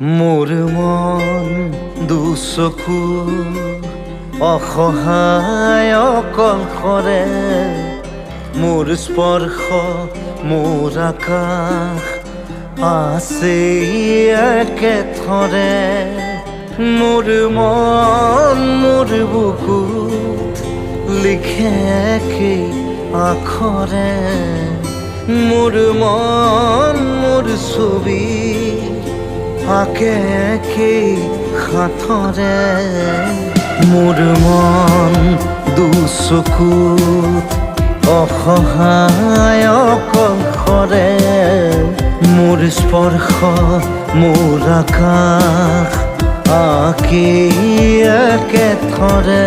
মোৰ মন দুচকু অসহায় অকলশৰে, মোৰ স্পৰ্শ মোৰ আকাশ আছে একেথৰে। মোৰ মন মোৰ বুকুত লিখে একেই আখৰে, মোৰ মন মোৰ ছবি আঁকে একেই সাঁথৰে। মোৰ মন দুচকুত অসহায় অকলশৰে, মোৰ স্পৰ্শ মোৰ আকাশ আঁকি একেথৰে।